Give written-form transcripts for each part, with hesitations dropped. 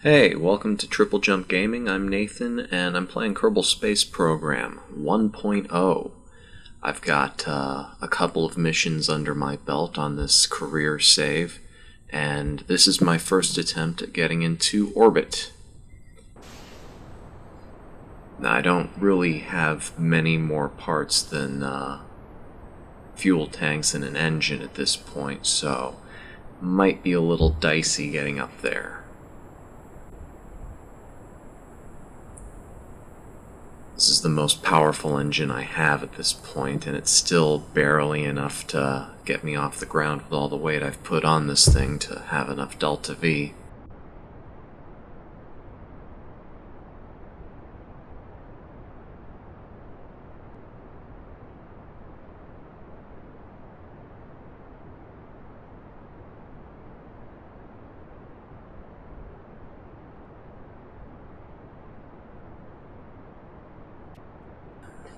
Hey, welcome to Triple Jump Gaming. I'm Nathan, and I'm playing Kerbal Space Program 1.0. I've got a couple of missions under my belt on this career save, and this is my first attempt at getting into orbit. Now, I don't really have many more parts than fuel tanks and an engine at this point, so might be a little dicey getting up there. This is the most powerful engine I have at this point, and it's still barely enough to get me off the ground with all the weight I've put on this thing to have enough Delta V.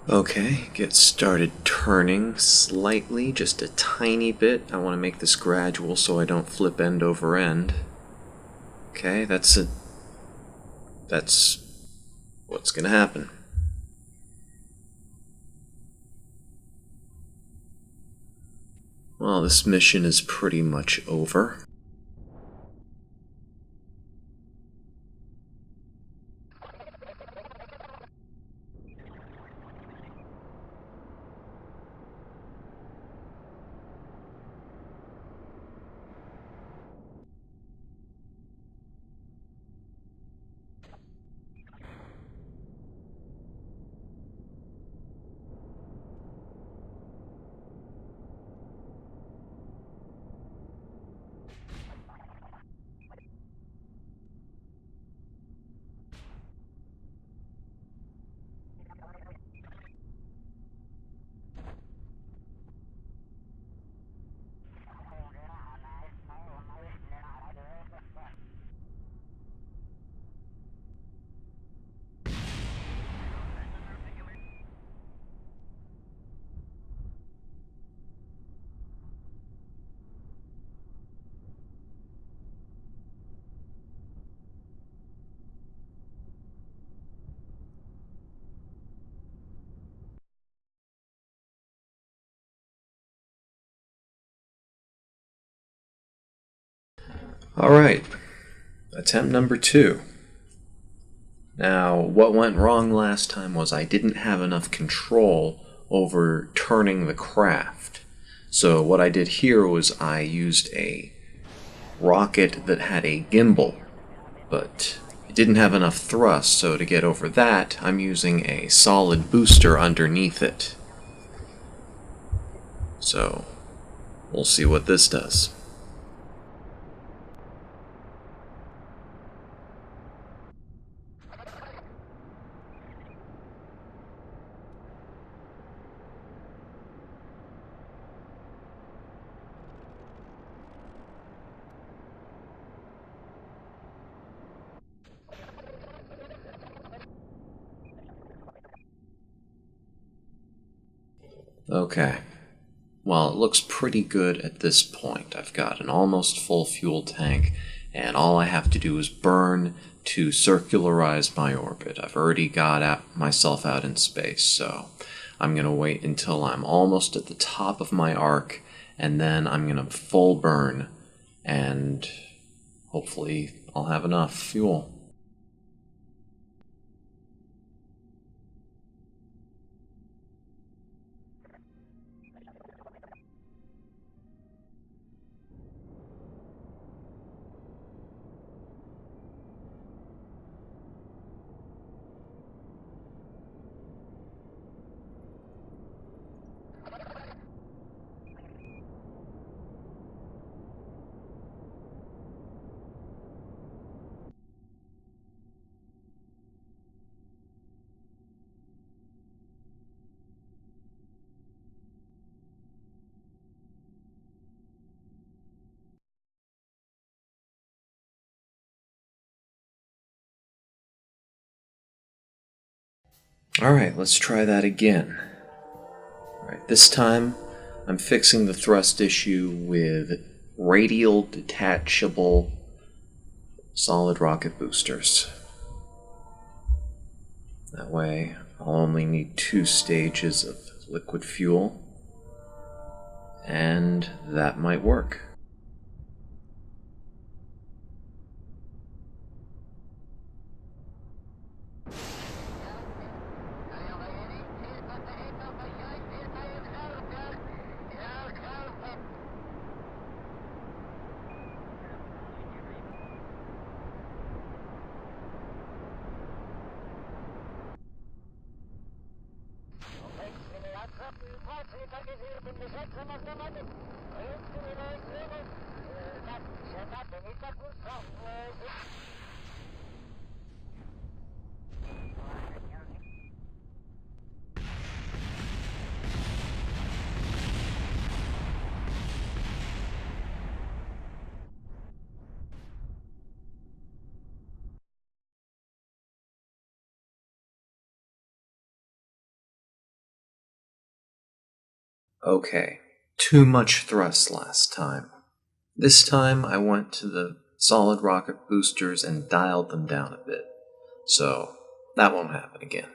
Okay, get started turning slightly, just a tiny bit. I want to make this gradual so I don't flip end over end. Okay, that's what's gonna happen. Well, this mission is pretty much over. Alright, attempt number 2. Now, what went wrong last time was I didn't have enough control over turning the craft. So what I did here was I used a rocket that had a gimbal, but it didn't have enough thrust, so to get over that, I'm using a solid booster underneath it. So, we'll see what this does. Okay. Well, it looks pretty good at this point. I've got an almost full fuel tank, and all I have to do is burn to circularize my orbit. I've already got myself out in space, so I'm going to wait until I'm almost at the top of my arc, and then I'm going to full burn, and hopefully I'll have enough fuel. Alright, let's try that again. Alright, this time I'm fixing the thrust issue with radial detachable solid rocket boosters. That way, I'll only need 2 stages of liquid fuel, and that might work. Okay, too much thrust last time. This time I went to the solid rocket boosters and dialed them down a bit, so that won't happen again.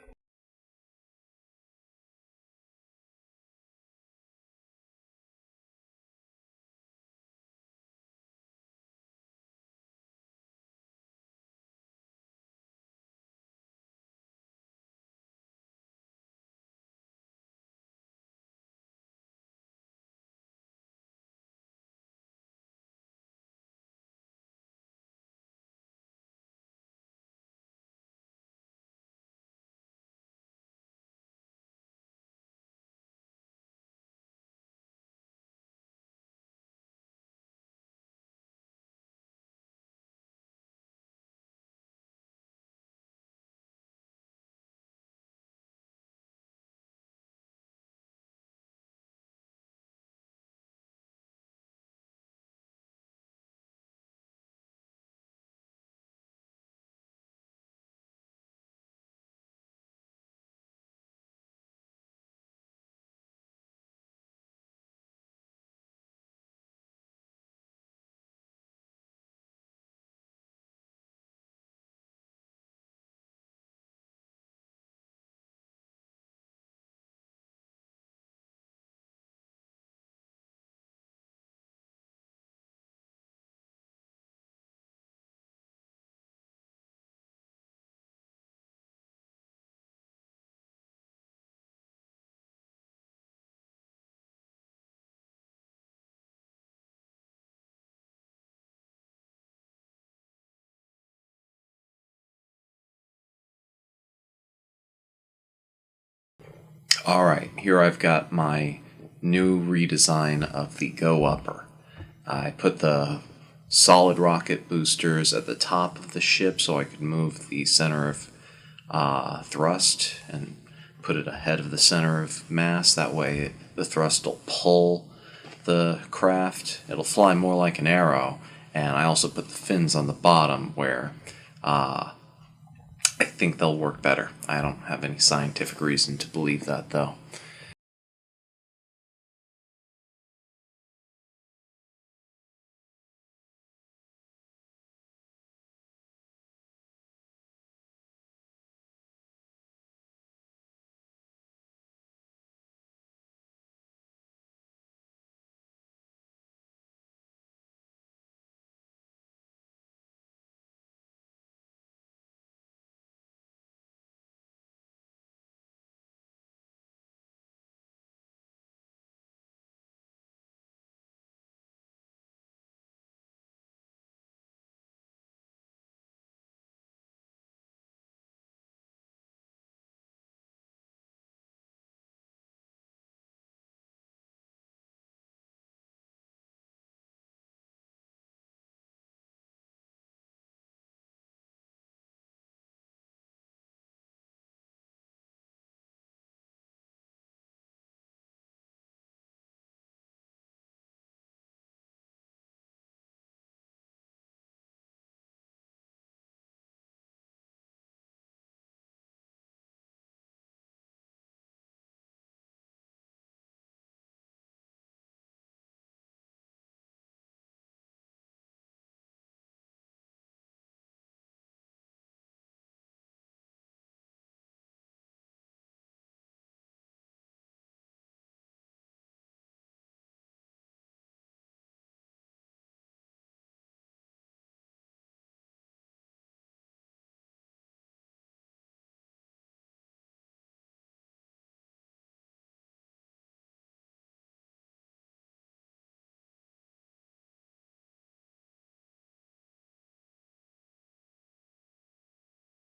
Alright, here I've got my new redesign of the Go Upper. I put the solid rocket boosters at the top of the ship so I could move the center of thrust and put it ahead of the center of mass. That way the thrust will pull the craft. It'll fly more like an arrow. And I also put the fins on the bottom where I think they'll work better. I don't have any scientific reason to believe that, though.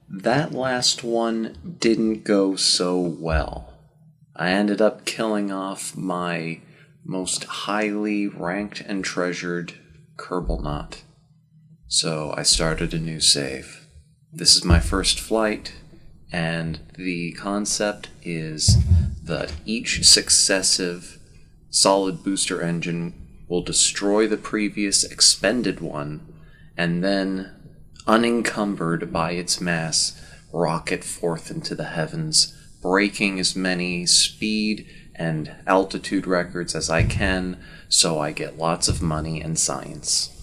That last one didn't go so well. I ended up killing off my most highly ranked and treasured Kerbal. So I started a new save. This is my first flight, and the concept is that each successive solid booster engine will destroy the previous expended one, and then, unencumbered by its mass, rocket forth into the heavens, breaking as many speed and altitude records as I can, so I get lots of money and science.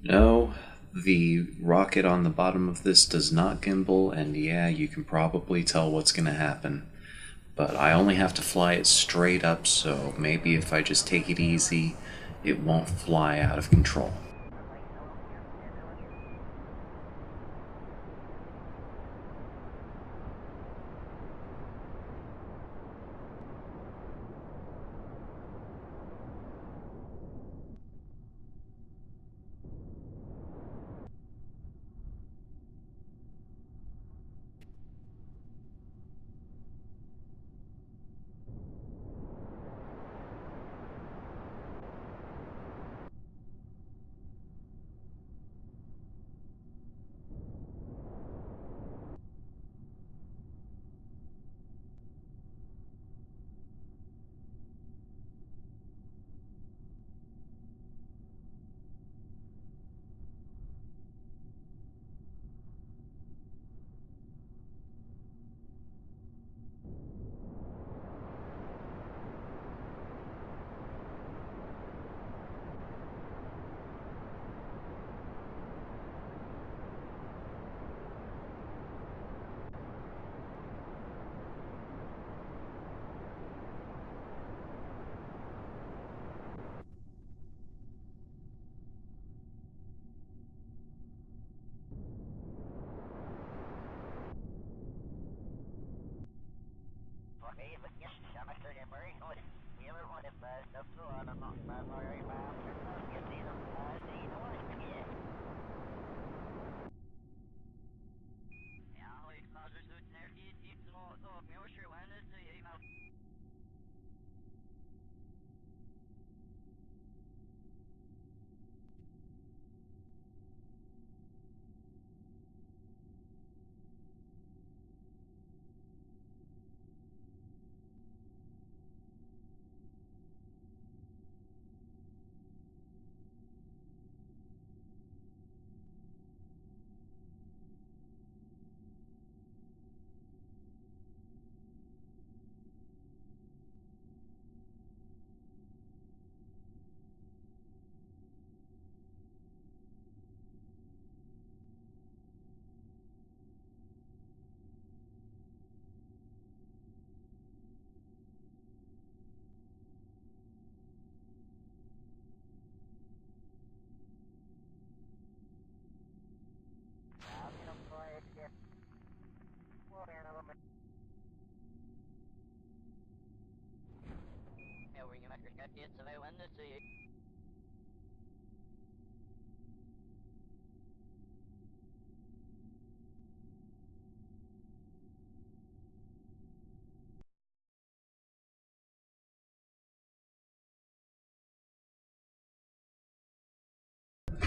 No, the rocket on the bottom of this does not gimbal, and yeah, you can probably tell what's gonna happen. But I only have to fly it straight up, so maybe if I just take it easy, it won't fly out of control.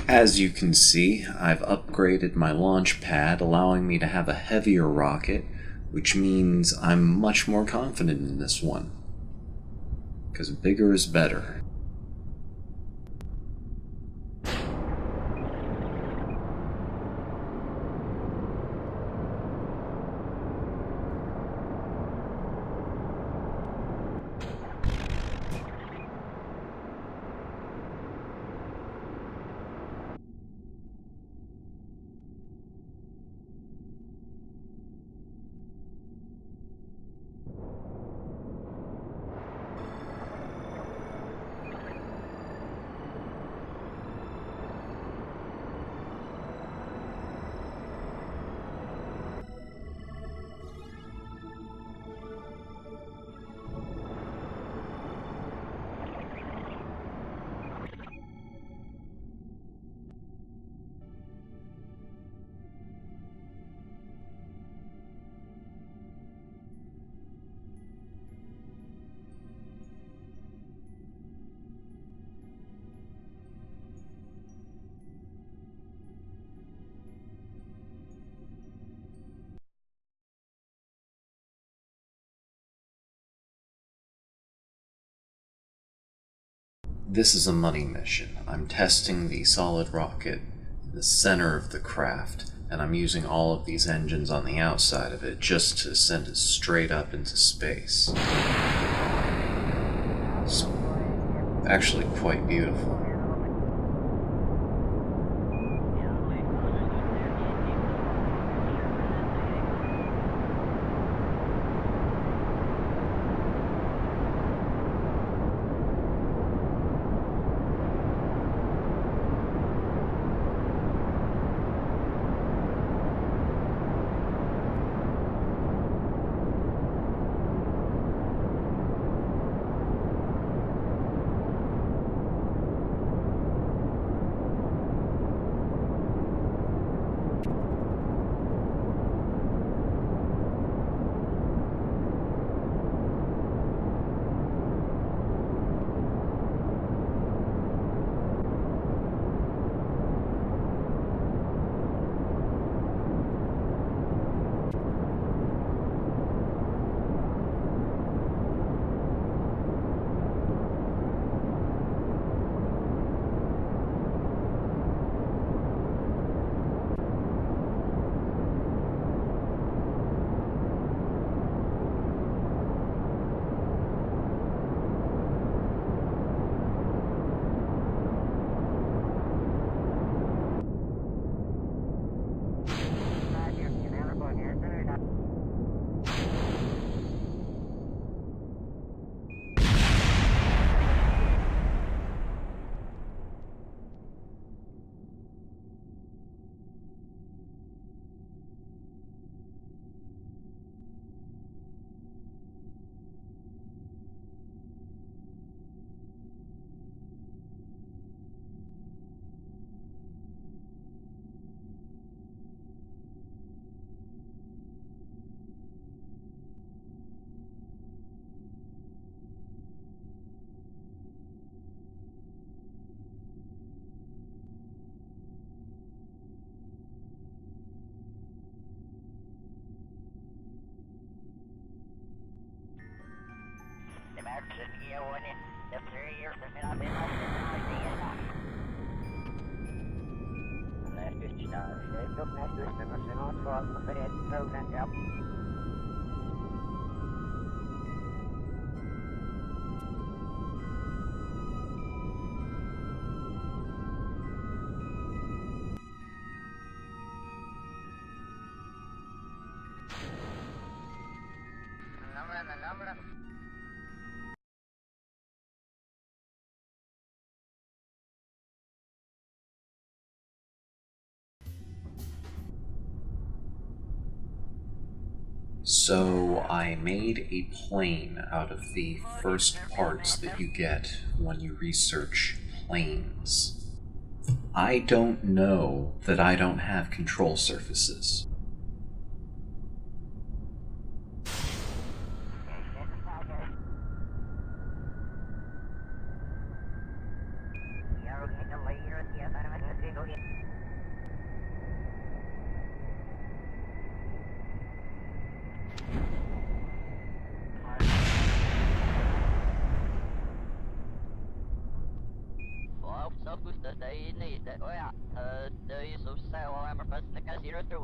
As you can see, I've upgraded my launch pad, allowing me to have a heavier rocket, which means I'm much more confident in this one. Because bigger is better. This is a money mission. I'm testing the solid rocket in the center of the craft, and I'm using all of these engines on the outside of it just to send it straight up into space. It's actually quite beautiful. So I made a plane out of the first parts that you get when you research planes. I don't know that I don't have control surfaces. Ini, oh ya, dari susah orang berpas nekas itu